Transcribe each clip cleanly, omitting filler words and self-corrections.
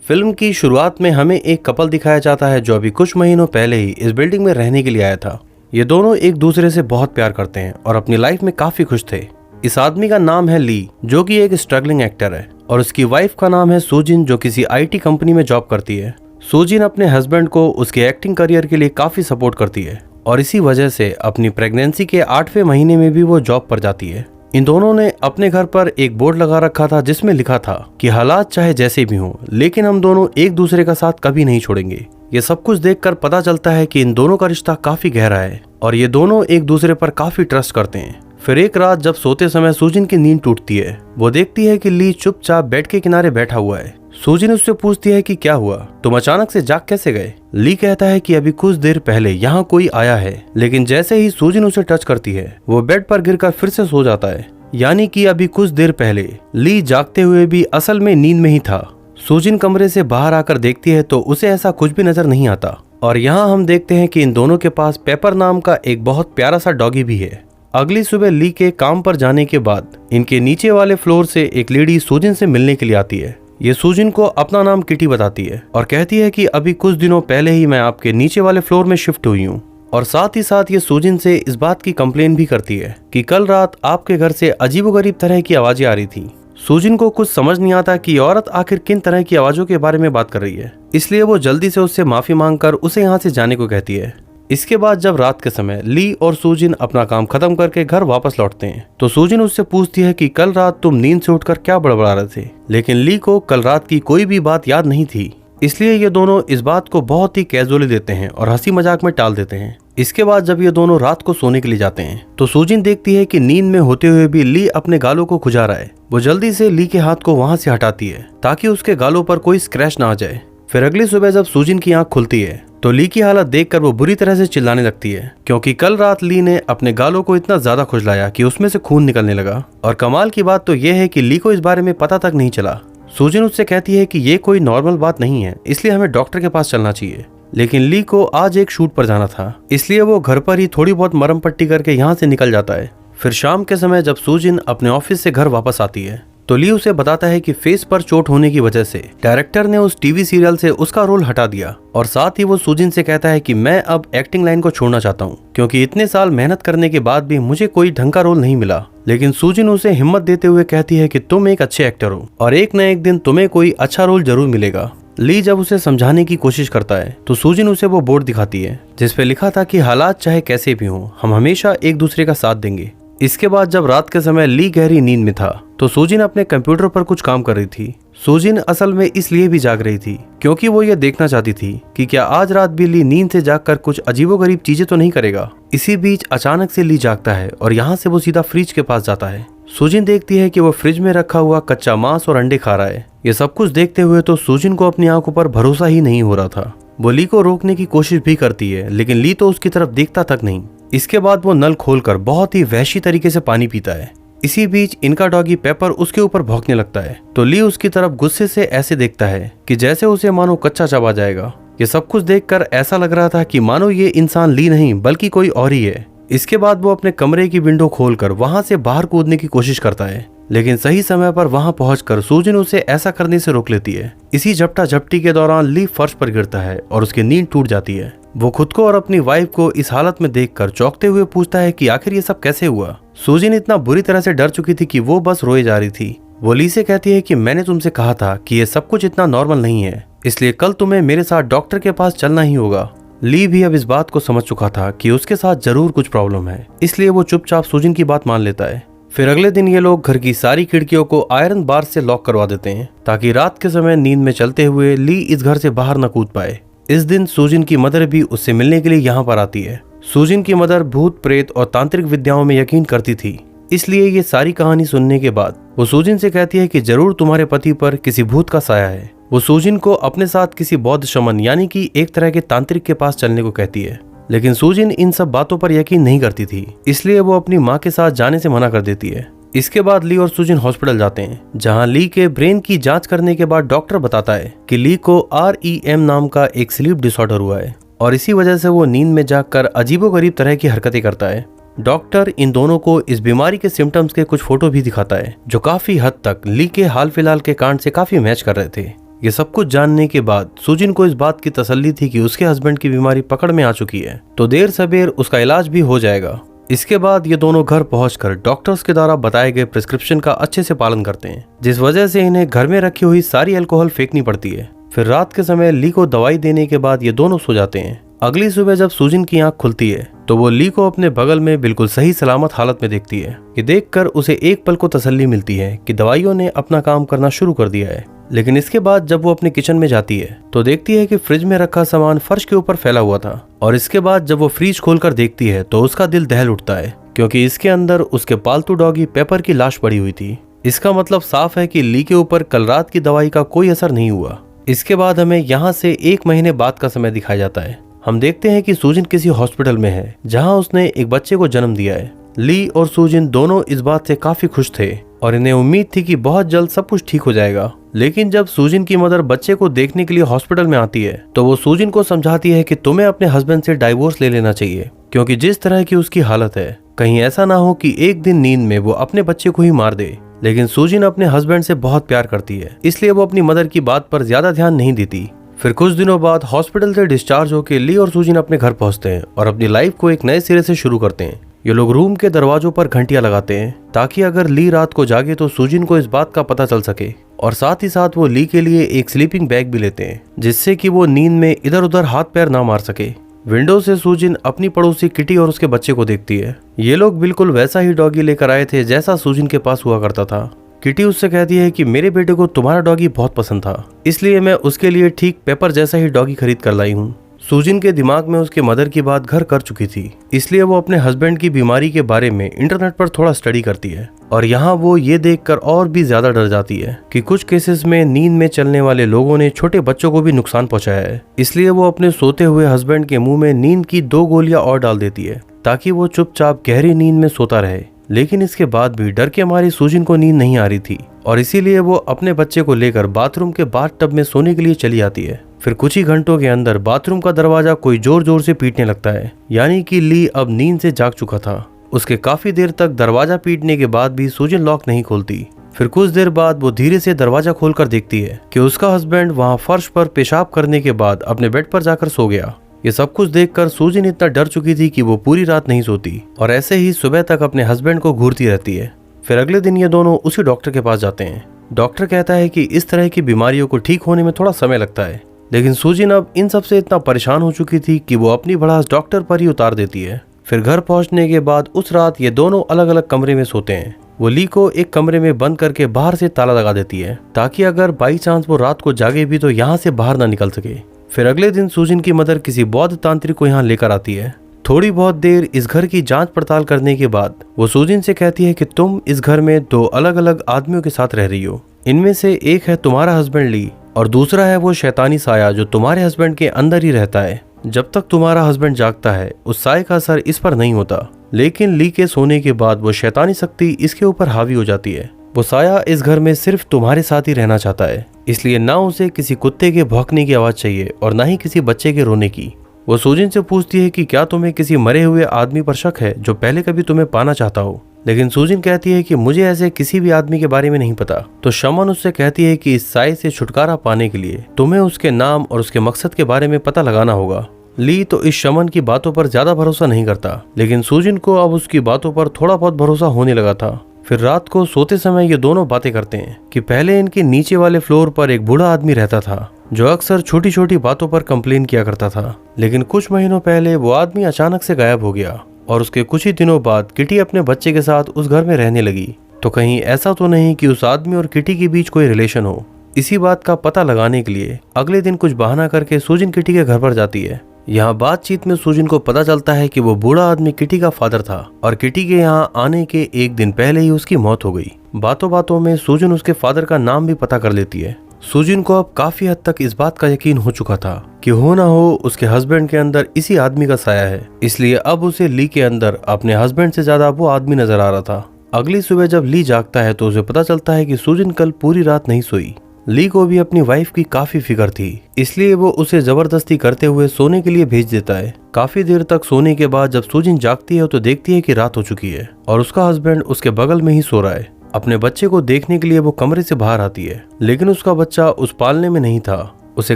Film की शुरुआत में हमें एक कपल दिखाया जाता है जो अभी कुछ महीनों पहले ही इस बिल्डिंग में रहने के लिए आया था। ये दोनों एक दूसरे से बहुत प्यार करते हैं और अपनी लाइफ में काफी खुश थे। इस आदमी का नाम है ली, जो कि एक स्ट्रगलिंग एक्टर है, और उसकी वाइफ का नाम है सुजिन, जो किसी IT कंपनी में जॉब करती है। सुजिन अपने हस्बैंड को उसके एक्टिंग करियर के लिए काफी सपोर्ट करती है और इसी वजह से अपनी प्रेगनेंसी के 8वें महीने में भी वो जॉब पर जाती है। इन दोनों ने अपने घर पर एक बोर्ड लगा रखा था जिसमें लिखा था कि हालात चाहे जैसे भी हों, लेकिन हम दोनों एक दूसरे का साथ कभी नहीं छोड़ेंगे। ये सब कुछ देखकर पता चलता है कि इन दोनों का रिश्ता काफी गहरा है और ये दोनों एक दूसरे पर काफी ट्रस्ट करते हैं। फिर एक रात जब सोते समय सुजिन की नींद टूटती है, वो देखती है कि ली चुपचाप बेड के किनारे बैठा हुआ है। सुजिन उससे पूछती है कि क्या हुआ, तुम अचानक से जाग कैसे गए। ली कहता है कि अभी कुछ देर पहले यहाँ कोई आया है, लेकिन जैसे ही सुजिन उसे टच करती है वो बेड पर गिरकर फिर से सो जाता है। यानी कि अभी कुछ देर पहले ली जागते हुए भी असल में नींद में ही था। सुजिन कमरे से बाहर आकर देखती है तो उसे ऐसा कुछ भी नजर नहीं आता और यहाँ हम देखते हैं कि इन दोनों के पास पेपर नाम का एक बहुत प्यारा सा डॉगी भी है। अगली सुबह ली के काम पर जाने के बाद इनके नीचे वाले फ्लोर से एक लेडी सुजिन से मिलने के लिए आती है। ये सुजिन को अपना नाम किटी बताती है और कहती है कि अभी कुछ दिनों पहले ही मैं आपके नीचे वाले फ्लोर में शिफ्ट हुई हूँ, और साथ ही साथ ये सुजिन से इस बात की कंप्लेन भी करती है कि कल रात आपके घर से अजीबोगरीब तरह की आवाजें आ रही थी। सुजिन को कुछ समझ नहीं आता कि औरत आखिर किन तरह की आवाजों के बारे में बात कर रही है, इसलिए वो जल्दी से उससे माफी मांगकर उसे यहाँ से जाने को कहती है। इसके बाद जब रात के समय ली और सुजिन अपना काम खत्म करके घर वापस लौटते हैं तो सुजिन उससे पूछती है कि कल रात तुम नींद से उठकर क्या बड़बड़ा रहे थे, लेकिन ली को कल रात की कोई भी बात याद नहीं थी। इसलिए ये दोनों इस बात को बहुत ही कैजुअली लेते हैं और हंसी मजाक में टाल देते हैं। इसके बाद जब ये दोनों रात को सोने के लिए जाते हैं तो सुजिन देखती है कि नींद में होते हुए भी ली अपने गालों को खुजा रहा है। वो जल्दी से ली के हाथ को वहां से हटाती है ताकि उसके गालों पर कोई स्क्रैच ना आ जाए। फिर अगली सुबह जब सुजिन की आंख खुलती है तो ली की हालत देखकर वो बुरी तरह से चिल्लाने लगती है, क्योंकि कल रात ली ने अपने गालों को इतना ज्यादा खुजलाया कि उसमें से खून निकलने लगा। और कमाल की बात तो यह है कि ली को इस बारे में पता तक नहीं चला। सुजिन उससे कहती है कि ये कोई नॉर्मल बात नहीं है, इसलिए हमें डॉक्टर के पास चलना चाहिए। लेकिन ली को आज एक शूट पर जाना था, इसलिए वो घर पर ही थोड़ी बहुत मरहम पट्टी करके यहाँ से निकल जाता है। फिर शाम के समय जब सुजिन अपने ऑफिस से घर वापस आती है तो ली उसे बताता है कि फेस पर चोट होने की वजह से डायरेक्टर ने उस टीवी सीरियल से उसका रोल हटा दिया, और साथ ही वो सुजिन से कहता है कि मैं अब एक्टिंग लाइन को छोड़ना चाहता हूँ, क्योंकि इतने साल मेहनत करने के बाद भी मुझे कोई ढंग का रोल नहीं मिला। लेकिन सुजिन उसे हिम्मत देते हुए कहती है कि तुम एक अच्छे एक्टर हो और एक न एक दिन तुम्हें कोई अच्छा रोल जरूर मिलेगा। ली जब उसे समझाने की कोशिश करता है तो सुजिन उसे वो बोर्ड दिखाती है जिसपे लिखा था कि हालात चाहे कैसे भी हों, हम हमेशा एक दूसरे का साथ देंगे। इसके बाद जब रात के समय ली गहरी नींद में था तो सुजिन अपने कंप्यूटर पर कुछ काम कर रही थी। सुजिन असल में इसलिए भी जाग रही थी क्योंकि वो ये देखना चाहती थी कि क्या आज रात भी ली नींद से जागकर कुछ अजीबोगरीब चीजें तो नहीं करेगा। इसी बीच अचानक से ली जागता है और यहाँ से वो सीधा फ्रिज के पास जाता है। सुजिन देखती है कि वो फ्रिज में रखा हुआ कच्चा मांस और अंडे खा रहा है। ये सब कुछ देखते हुए तो सुजिन को अपनी आंखों पर भरोसा ही नहीं हो रहा था। वो ली को रोकने की कोशिश भी करती है, लेकिन ली तो उसकी तरफ देखता तक नहीं। इसके बाद वो नल खोलकर बहुत ही वहशी तरीके से पानी पीता है। इसी बीच इनका डॉगी पेपर उसके ऊपर भौंकने लगता है तो ली उसकी तरफ गुस्से से ऐसे देखता है कि जैसे उसे मानो कच्चा चबा जाएगा। ये सब कुछ देखकर ऐसा लग रहा था कि मानो ये इंसान ली नहीं बल्कि कोई और ही है। इसके बाद वो अपने कमरे की विंडो खोलकर वहां से बाहर कूदने की कोशिश करता है, लेकिन सही समय पर वहां पहुंचकर सुजिन उसे ऐसा करने से रोक लेती है। इसी झपटा झपटी के दौरान ली फर्श पर गिरता है और उसकी नींद टूट जाती है। वो खुद को और अपनी वाइफ को इस हालत में देखकर चौंकते हुए पूछता है कि आखिर ये सब कैसे हुआ। सुजिन इतना बुरी तरह से डर चुकी थी कि वो बस रोए जा रही थी। वो ली से कहती है कि मैंने तुमसे कहा था कि ये सब कुछ इतना नॉर्मल नहीं है, इसलिए कल तुम्हें मेरे साथ डॉक्टर के पास चलना ही होगा। ली भी अब इस बात को समझ चुका था कि उसके साथ जरूर कुछ प्रॉब्लम है, इसलिए वो चुपचाप सुजिन की बात मान लेता है। फिर अगले दिन ये लोग घर की सारी खिड़कियों को आयरन बार से लॉक करवा देते हैं ताकि रात के समय नींद में चलते हुए ली इस घर से बाहर न कूद पाए। इस दिन सुजिन की मदर भी उससे मिलने के लिए यहाँ पर आती है। सुजिन की मदर भूत प्रेत और तांत्रिक विद्याओं में यकीन करती थी, इसलिए ये सारी कहानी सुनने के बाद वो सुजिन से कहती है कि जरूर तुम्हारे पति पर किसी भूत का साया है। वो सुजिन को अपने साथ किसी बौद्ध शमन यानी कि एक तरह के तांत्रिक के पास चलने को कहती है, लेकिन सुजिन इन सब बातों पर यकीन नहीं करती थी, इसलिए वो अपनी माँ के साथ जाने से मना कर देती है। इसके बाद ली और सुजिन हॉस्पिटल जाते हैं, जहां ली के ब्रेन की जांच करने के बाद डॉक्टर बताता है कि ली को REM नाम का एक स्लीप डिसऑर्डर हुआ है और इसी वजह से वो नींद में जागकर अजीबोगरीब तरह की हरकतें करता है। डॉक्टर इन दोनों को इस बीमारी के सिम्टम्स के कुछ फोटो भी दिखाता है जो काफी हद तक ली के हाल फिलहाल के कांड से काफी मैच कर रहे थे। ये सब कुछ जानने के बाद सुजिन को इस बात की तसल्ली थी कि उसके हस्बैंड की बीमारी पकड़ में आ चुकी है, तो देर सबेर उसका इलाज भी हो जाएगा। इसके बाद ये दोनों घर पहुंचकर डॉक्टर्स के द्वारा बताए गए प्रिस्क्रिप्शन का अच्छे से पालन करते हैं, जिस वजह से इन्हें घर में रखी हुई सारी अल्कोहल फेंकनी पड़ती है। फिर रात के समय ली को दवाई देने के बाद ये दोनों सो जाते हैं। अगली सुबह जब सुजिन की आंख खुलती है तो वो ली को अपने बगल में बिल्कुल सही सलामत हालत में देखती है। ये देखकर उसे एक पल को तसल्ली मिलती है कि दवाइयों ने अपना काम करना शुरू कर दिया है। लेकिन इसके बाद जब वो अपने किचन में जाती है तो देखती है कि फ्रिज में रखा सामान फर्श के ऊपर फैला हुआ था, और इसके बाद जब वो फ्रिज खोलकर देखती है तो उसका दिल दहल उठता है, क्योंकि इसके अंदर उसके पालतू डॉगी पेपर की लाश पड़ी हुई थी। इसका मतलब साफ है कि ली के ऊपर कल रात की दवाई का कोई असर नहीं हुआ। इसके बाद हमें यहाँ से 1 महीने बाद का समय दिखाया जाता है। हम देखते हैं कि सुजिन किसी हॉस्पिटल में है जहाँ उसने एक बच्चे को जन्म दिया है। ली और सुजिन दोनों इस बात से काफी खुश थे और इन्हें उम्मीद थी कि बहुत जल्द सब कुछ ठीक हो जाएगा। लेकिन जब सुजिन की मदर बच्चे को देखने के लिए हॉस्पिटल में आती है तो वो सुजिन को समझाती है कि तुम्हें अपने हस्बैंड से डाइवोर्स ले लेना चाहिए, क्योंकि जिस तरह की उसकी हालत है कहीं ऐसा ना हो कि एक दिन नींद में वो अपने बच्चे को ही मार दे। लेकिन सुजिन अपने हस्बैंड से बहुत प्यार करती है, इसलिए वो अपनी मदर की बात पर ज्यादा ध्यान नहीं देती। फिर कुछ दिनों बाद हॉस्पिटल से डिस्चार्ज होकर ली और सुजिन अपने घर पहुंचते हैं और अपनी लाइफ को एक नए सिरे से शुरू करते हैं। ये लोग रूम के दरवाजों पर घंटियां लगाते हैं ताकि अगर ली रात को जागे तो सुजिन को इस बात का पता चल सके, और साथ ही साथ वो ली के लिए एक स्लीपिंग बैग भी लेते हैं जिससे कि वो नींद में इधर उधर हाथ पैर ना मार सके। विंडो से सुजिन अपनी पड़ोसी किटी और उसके बच्चे को देखती है। ये लोग बिल्कुल वैसा ही डॉगी लेकर आए थे जैसा सुजिन के पास हुआ करता था। किटी उससे कहती है कि मेरे बेटे को तुम्हारा डॉगी बहुत पसंद था, इसलिए मैं उसके लिए ठीक पेपर जैसा ही डॉगी खरीद कर लाई हूँ। सुजिन के दिमाग में उसके मदर की बात घर कर चुकी थी, इसलिए वो अपने हस्बैंड की बीमारी के बारे में इंटरनेट पर थोड़ा स्टडी करती है, और यहाँ वो ये देखकर और भी ज्यादा डर जाती है कि कुछ केसेस में नींद में चलने वाले लोगों ने छोटे बच्चों को भी नुकसान पहुंचाया है। इसलिए वो अपने सोते हुए हस्बैंड के मुंह में नींद की 2 गोलियां और डाल देती है ताकि वो चुपचाप गहरी नींद में सोता रहे। लेकिन इसके बाद भी डर के मारी सुजिन को नींद नहीं आ रही थी, और इसीलिए वो अपने बच्चे को लेकर बाथरूम के बाथटब में सोने के लिए चली आती है। फिर कुछ ही घंटों के अंदर बाथरूम का दरवाजा कोई जोर जोर से पीटने लगता है, यानी कि ली अब नींद से जाग चुका था। उसके काफी देर तक दरवाजा पीटने के बाद भी सुजिन लॉक नहीं खोलती। फिर कुछ देर बाद वो धीरे से दरवाजा खोलकर देखती है कि उसका हस्बैंड वहाँ फर्श पर पेशाब करने के बाद अपने बेड पर जाकर सो गया। ये सब कुछ देखकर सुजिन इतना डर चुकी थी कि वो पूरी रात नहीं सोती, और ऐसे ही सुबह तक अपने हस्बैंड को घूरती रहती है। फिर अगले दिन ये दोनों उसी डॉक्टर के पास जाते हैं। डॉक्टर कहता है कि इस तरह की बीमारियों को ठीक होने में थोड़ा समय लगता है, लेकिन सुजिन अब इन सब से इतना परेशान हो चुकी थी कि वो अपनी भड़ास डॉक्टर पर ही उतार देती है। फिर घर पहुंचने के बाद उस रात ये दोनों अलग अलग कमरे में सोते हैं। वो ली को एक कमरे में बंद करके बाहर से ताला लगा देती है ताकि अगर बाई चांस वो रात को जागे भी तो यहाँ से बाहर ना निकल सके। फिर अगले दिन सुजिन की मदर किसी बौद्ध तांत्रिक को यहाँ लेकर आती है। थोड़ी बहुत देर इस घर की जांच पड़ताल करने के बाद वो सुजिन से कहती है कि तुम इस घर में 2 अलग अलग आदमियों के साथ रह रही हो। इनमें से एक है तुम्हारा हस्बैंड ली, और दूसरा है वो शैतानी साया जो तुम्हारे हस्बैंड के अंदर ही रहता है। जब तक तुम्हारा हस्बैंड जागता है उस साये का असर इस पर नहीं होता, लेकिन ली के सोने के बाद वो शैतानी शक्ति इसके ऊपर हावी हो जाती है। वो साया इस घर में सिर्फ तुम्हारे साथ ही रहना चाहता है, इसलिए ना उसे किसी कुत्ते के भौंकने की आवाज चाहिए और ना ही किसी बच्चे के रोने की। वो सुजिन से पूछती है कि क्या तुम्हें किसी मरे हुए आदमी पर शक है जो पहले कभी तुम्हें पाना चाहता हो, लेकिन सुजिन कहती है कि मुझे ऐसे किसी भी आदमी के बारे में नहीं पता। तो शमन उससे कहती है कि इस साये से छुटकारा पाने के लिए तुम्हें उसके नाम और उसके मकसद के बारे में पता लगाना होगा। ली तो इस शमन की बातों पर ज्यादा भरोसा नहीं करता, लेकिन सुजिन को अब उसकी बातों पर थोड़ा बहुत भरोसा होने लगा था। फिर रात को सोते समय ये दोनों बातें करते हैं कि पहले इनके नीचे वाले फ्लोर पर एक बूढ़ा आदमी रहता था जो अक्सर छोटी छोटी बातों पर कंप्लेन किया करता था, लेकिन कुछ महीनों पहले वो आदमी अचानक से गायब हो गया, और उसके कुछ ही दिनों बाद किटी अपने बच्चे के साथ उस घर में रहने लगी। तो कहीं ऐसा तो नहीं कि उस आदमी और किटी के बीच कोई रिलेशन हो। इसी बात का पता लगाने के लिए अगले दिन कुछ बहाना करके सुजिन किटी के घर पर जाती है। यहाँ बातचीत में सुजिन को पता चलता है कि वो बूढ़ा आदमी किटी का फादर था, और किटी के यहाँ आने के एक दिन पहले ही उसकी मौत हो गई। बातों बातों में सुजिन उसके फादर का नाम भी पता कर लेती है। सुजिन को अब काफी हद तक इस बात का यकीन हो चुका था कि हो ना हो उसके हस्बैंड के अंदर इसी आदमी का साया है, इसलिए अब उसे ली के अंदर अपने हस्बैंड से ज्यादा वो आदमी नजर आ रहा था। अगली सुबह जब ली जागता है तो उसे पता चलता है कि सुजिन कल पूरी रात नहीं सोई। ली को भी अपनी वाइफ की काफी फिक्र थी, इसलिए वो उसे जबरदस्ती करते हुए सोने के लिए भेज देता है। काफी देर तक सोने के बाद जब सुजिन जागती है तो देखती है कि रात हो चुकी है और उसका हस्बैंड उसके बगल में ही सो रहा है। अपने बच्चे को देखने के लिए वो कमरे से बाहर आती है, लेकिन उसका बच्चा उस पालने में नहीं था। उसे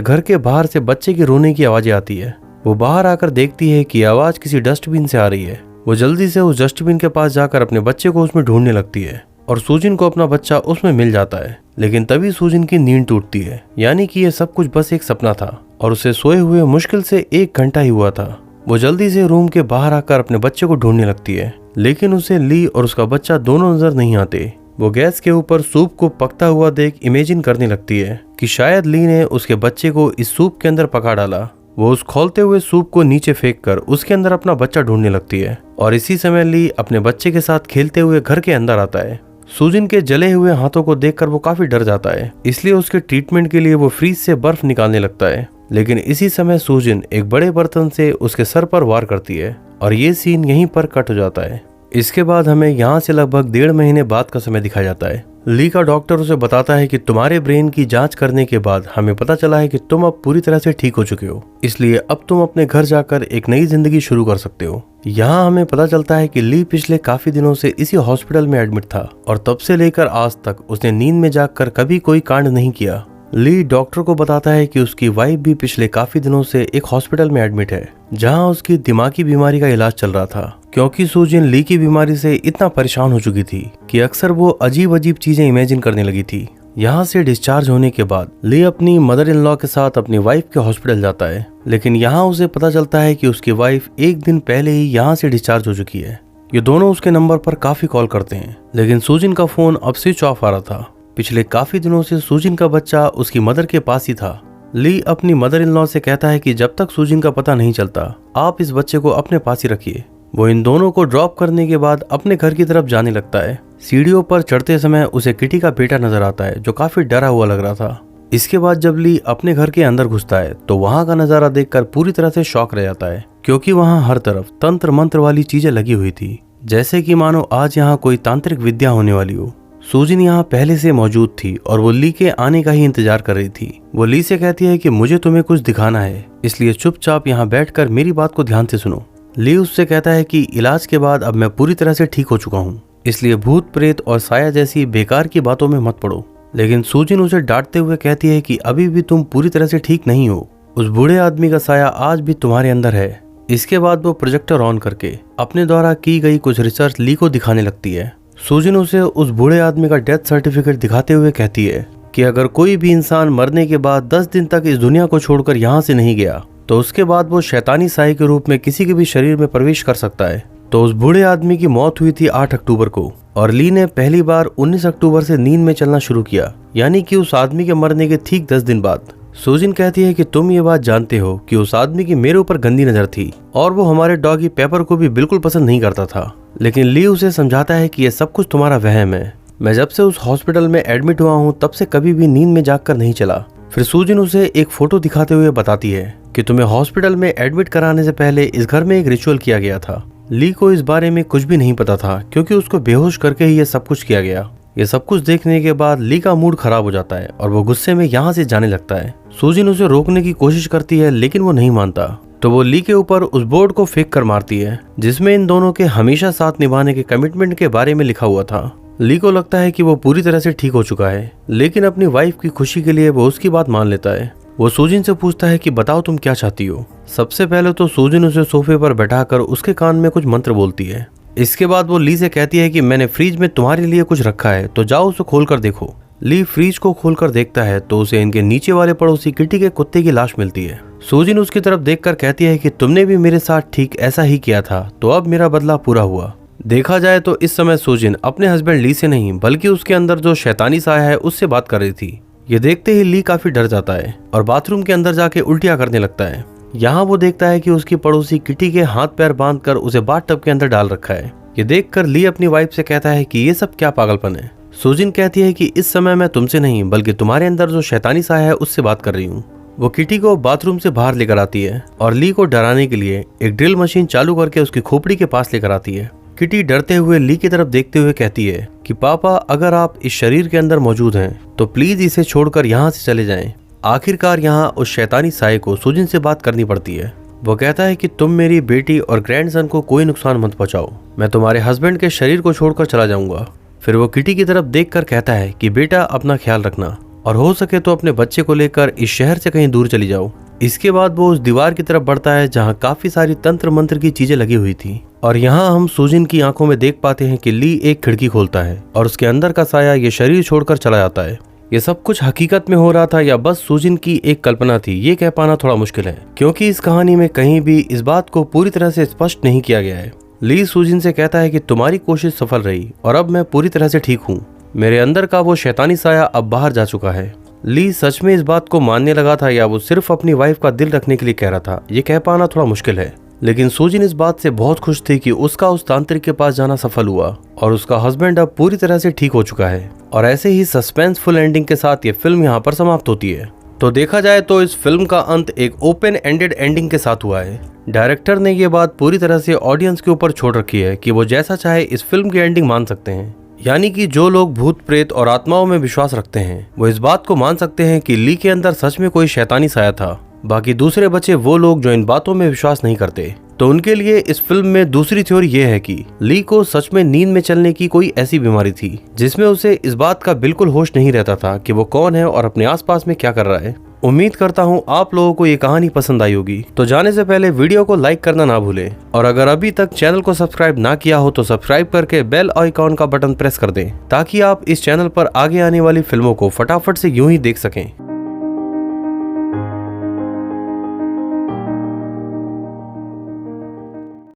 घर के बाहर से बच्चे के रोने की आवाजें आती है। वो बाहर आकर देखती है कि आवाज किसी डस्टबिन से आ रही है। वो जल्दी से उस डस्टबिन के पास जाकर अपने बच्चे को उसमें ढूंढने लगती है और सूजिन को अपना बच्चा उसमें मिल जाता है। लेकिन तभी सूजिन की नींद टूटती है, यानी कि यह सब कुछ बस एक सपना था और उसे सोए हुए मुश्किल से 1 घंटा ही हुआ था। वो जल्दी से रूम के बाहर आकर अपने बच्चे को ढूंढने लगती है, लेकिन उसे ली और उसका बच्चा दोनों नजर नहीं आते। वो गैस के ऊपर सूप को पकता हुआ देख इमेजिन करने लगती है कि शायद ली ने उसके बच्चे को इस सूप के अंदर पका डाला। वो उस खौलते हुए सूप को नीचे फेंककर उसके अंदर अपना बच्चा ढूंढने लगती है और इसी समय ली अपने बच्चे के साथ खेलते हुए घर के अंदर आता है। सूजिन के जले हुए हाथों को देखकर वो काफी डर जाता है, इसलिए उसके ट्रीटमेंट के लिए वो फ्रीज से बर्फ निकालने लगता है। लेकिन इसी समय सूजिन एक बड़े बर्तन से उसके सर पर वार करती है और ये सीन यहीं पर कट हो जाता है। इसके बाद हमें यहाँ से लगभग 1.5 महीने बाद का समय दिखाया जाता है। ली का डॉक्टर उसे बताता है कि तुम्हारे ब्रेन की जांच करने के बाद हमें पता चला है कि तुम अब पूरी तरह से ठीक हो चुके हो, इसलिए अब तुम अपने घर जाकर एक नई जिंदगी शुरू कर सकते हो। यहाँ हमें पता चलता है कि ली पिछले काफी दिनों से इसी हॉस्पिटल में एडमिट था और तब से लेकर आज तक उसने नींद में जागकर कभी कोई कांड नहीं किया। ली डॉक्टर को बताता है कि उसकी वाइफ भी पिछले काफी दिनों से एक हॉस्पिटल में एडमिट है, जहां उसकी दिमागी बीमारी का इलाज चल रहा था, क्योंकि सूजिन ली की बीमारी से इतना परेशान हो चुकी थी कि अक्सर वो अजीब अजीब चीजें इमेजिन करने लगी थी। यहाँ से डिस्चार्ज होने के बाद ली अपनी मदर इन लॉ के साथ अपनी वाइफ के हॉस्पिटल जाता है, लेकिन यहाँ उसे पता चलता है कि उसकी वाइफ 1 दिन पहले ही यहाँ से डिस्चार्ज हो चुकी है। ये दोनों उसके नंबर पर काफी कॉल करते हैं, लेकिन सूजिन का फोन अब स्विच ऑफ आ रहा था। पिछले काफी दिनों से सूजिन का बच्चा उसकी मदर के पास ही था। ली अपनी मदर इन लॉ से कहता है कि जब तक सूजिन का पता नहीं चलता आप इस बच्चे को अपने पास ही रखिए। वो इन दोनों को ड्रॉप करने के बाद अपने घर की तरफ जाने लगता है। सीढ़ियों पर चढ़ते समय उसे किटी का बेटा नजर आता है, जो काफी डरा हुआ लग रहा था। इसके बाद जब ली अपने घर के अंदर घुसता है तो वहाँ का नजारा देखकर पूरी तरह से शॉक रह जाता है, क्योंकि वहाँ हर तरफ तंत्र मंत्र वाली चीजें लगी हुई थी, जैसे कि मानो आज यहाँ कोई तांत्रिक विद्या होने वाली हो। सूजिन यहाँ पहले से मौजूद थी और वो ली के आने का ही इंतजार कर रही थी। वो ली से कहती है कि मुझे तुम्हें कुछ दिखाना है, इसलिए चुपचाप यहाँ बैठकर मेरी बात को ध्यान से सुनो। ली उससे कहता है कि इलाज के बाद अब मैं पूरी तरह से ठीक हो चुका हूँ, इसलिए भूत प्रेत और साया जैसी बेकार की बातों में मत पड़ो। लेकिन सूजिन उसे डांटते हुए कहती है कि अभी भी तुम पूरी तरह से ठीक नहीं हो, उस बूढ़े आदमी का साया आज भी तुम्हारे अंदर है। इसके बाद वो प्रोजेक्टर ऑन करके अपने द्वारा की गई कुछ रिसर्च ली को दिखाने लगती है। सूजिन उसे उस बूढ़े आदमी का डेथ सर्टिफिकेट दिखाते हुए कहती है कि अगर कोई भी इंसान मरने के बाद 10 दिन तक इस दुनिया को छोड़कर यहाँ से नहीं गया तो उसके बाद वो शैतानी साई के रूप में किसी के भी शरीर में प्रवेश कर सकता है। तो उस बूढ़े आदमी की मौत हुई थी 8 अक्टूबर को और ली ने पहली बार 19 अक्टूबर से नींद में चलना शुरू किया, यानी कि उस आदमी के मरने के ठीक 10 दिन बाद। सूजिन कहती है कि तुम ये बात जानते हो कि उस आदमी की मेरे ऊपर गंदी नजर थी और वो हमारे डॉगी पेपर को भी बिल्कुल पसंद नहीं करता था। लेकिन ली उसे समझाता है कि यह सब कुछ तुम्हारा वहम है। मैं जब से उस हॉस्पिटल में एडमिट हुआ हूँ तब से कभी भी नींद में जागकर नहीं चला। फिर सूजिन उसे एक फोटो दिखाते हुए बताती है कि तुम्हें हॉस्पिटल में एडमिट कराने से पहले इस घर में एक रिचुअल किया गया था। ली को इस बारे में कुछ भी नहीं पता था, क्योंकि उसको बेहोश करके ही यह सब कुछ किया गया। ये सब कुछ देखने के बाद ली का मूड खराब हो जाता है और वो गुस्से में यहाँ से जाने लगता है। सूजिन उसे रोकने की कोशिश करती है, लेकिन वो नहीं मानता, तो वो ली के ऊपर उस बोर्ड को फेंक कर मारती है जिसमें इन दोनों के हमेशा साथ निभाने के कमिटमेंट के बारे में लिखा हुआ था। ली को लगता है कि वो पूरी तरह से ठीक हो चुका है, लेकिन अपनी वाइफ की खुशी के लिए वो उसकी बात मान लेता है। वो सूजिन से पूछता है कि बताओ तुम क्या चाहती हो। सबसे पहले तो सूजिन उसे सोफे पर बैठाकर उसके कान में कुछ मंत्र बोलती है। इसके बाद वो ली से कहती है कि मैंने फ्रिज में तुम्हारे लिए कुछ रखा है, तो जाओ उसे खोल कर देखो। ली फ्रिज को खोलकर देखता है तो उसे इनके नीचे वाले पड़ोसी किटी के कुत्ते की लाश मिलती है। सूजिन उसकी तरफ देखकर कहती है कि तुमने भी मेरे साथ ठीक ऐसा ही किया था, तो अब मेरा बदला पूरा हुआ। देखा जाए तो इस समय सूजिन अपने हस्बैंड ली से नहीं बल्कि उसके अंदर जो शैतानी साया है उससे बात कर रही थी। ये देखते ही ली काफी डर जाता है और बाथरूम के अंदर जाके उल्टियां करने लगता है। यहाँ वो देखता है कि उसकी पड़ोसी किटी के हाथ पैर बांधकर उसे बाथटब के अंदर डाल रखा है। ये देखकर ली अपनी वाइफ से कहता है कि ये सब क्या पागलपन है। सूजिन कहती है कि इस समय मैं तुमसे नहीं बल्कि तुम्हारे अंदर जो शैतानी साया है उससे बात कर रही हूँ। वो किटी को बाथरूम से बाहर लेकर आती है और ली को डराने के लिए एक ड्रिल मशीन चालू करके उसकी खोपड़ी के पास लेकर आती है। किटी डरते हुए ली की तरफ देखते हुए कहती है कि पापा, अगर आप इस शरीर के अंदर मौजूद हैं तो प्लीज इसे छोड़कर यहाँ से चले जाएं। आखिरकार यहाँ उस शैतानी साये को सूजिन से बात करनी पड़ती है। वो कहता है कि तुम मेरी बेटी और ग्रैंडसन को कोई नुकसान मत पहुंचाओ, मैं तुम्हारे हस्बैंड के शरीर को छोड़कर चला जाऊंगा। फिर वो किटी की तरफ देखकर कहता है कि बेटा अपना ख्याल रखना और हो सके तो अपने बच्चे को लेकर इस शहर से कहीं दूर चली जाओ। इसके बाद वो उस दीवार की तरफ बढ़ता है जहाँ काफी सारी तंत्र मंत्र की चीजें लगी हुई थी और यहाँ हम सुजिन की आंखों में देख पाते हैं कि ली एक खिड़की खोलता है और उसके अंदर का साया ये शरीर छोड़कर चला जाता है। ये सब कुछ हकीकत में हो रहा था या बस सुजिन की एक कल्पना थी, ये कह पाना थोड़ा मुश्किल है क्योंकि इस कहानी में कहीं भी इस बात को पूरी तरह से स्पष्ट नहीं किया गया है। ली सुजिन से कहता है कि तुम्हारी कोशिश सफल रही और अब मैं पूरी तरह से ठीक हूँ। मेरे अंदर का वो शैतानी साया अब बाहर जा चुका है। ली सच में इस बात को मानने लगा था या वो सिर्फ अपनी वाइफ का दिल रखने के लिए कह रहा था, ये कह पाना थोड़ा मुश्किल है। लेकिन सुजिन इस बात से बहुत खुश थी कि उसका उस तांत्रिक के पास जाना सफल हुआ और उसका हस्बैंड अब पूरी तरह से ठीक हो चुका है। और ऐसे ही सस्पेंसफुल एंडिंग के साथ ये फिल्म यहाँ पर समाप्त होती है। तो देखा जाए तो इस फिल्म का अंत एक ओपन एंडेड एंडिंग के साथ हुआ है। डायरेक्टर ने ये बात पूरी तरह से ऑडियंस के ऊपर छोड़ रखी है कि वो जैसा चाहे इस फिल्म की एंडिंग मान सकते हैं। यानी कि जो लोग भूत प्रेत और आत्माओं में विश्वास रखते हैं वो इस बात को मान सकते हैं कि ली के अंदर सच में कोई शैतानी साया था। बाकी दूसरे बचे वो लोग जो इन बातों में विश्वास नहीं करते। तो उनके लिए इस फिल्म में दूसरी थ्योरी ये है कि ली को सच में नींद में चलने की कोई ऐसी बीमारी थी जिसमें उसे इस बात का बिल्कुल होश नहीं रहता था कि वो कौन है और अपने आसपास में क्या कर रहा है। उम्मीद करता हूँ आप लोगों को ये कहानी पसंद आई होगी। तो जाने से पहले वीडियो को लाइक करना ना भूलें और अगर अभी तक चैनल को सब्सक्राइब ना किया हो तो सब्सक्राइब करके बेल आइकॉन का बटन प्रेस कर दें ताकि आप इस चैनल पर आगे आने वाली फिल्मों को फटाफट से यूं ही देख सकें।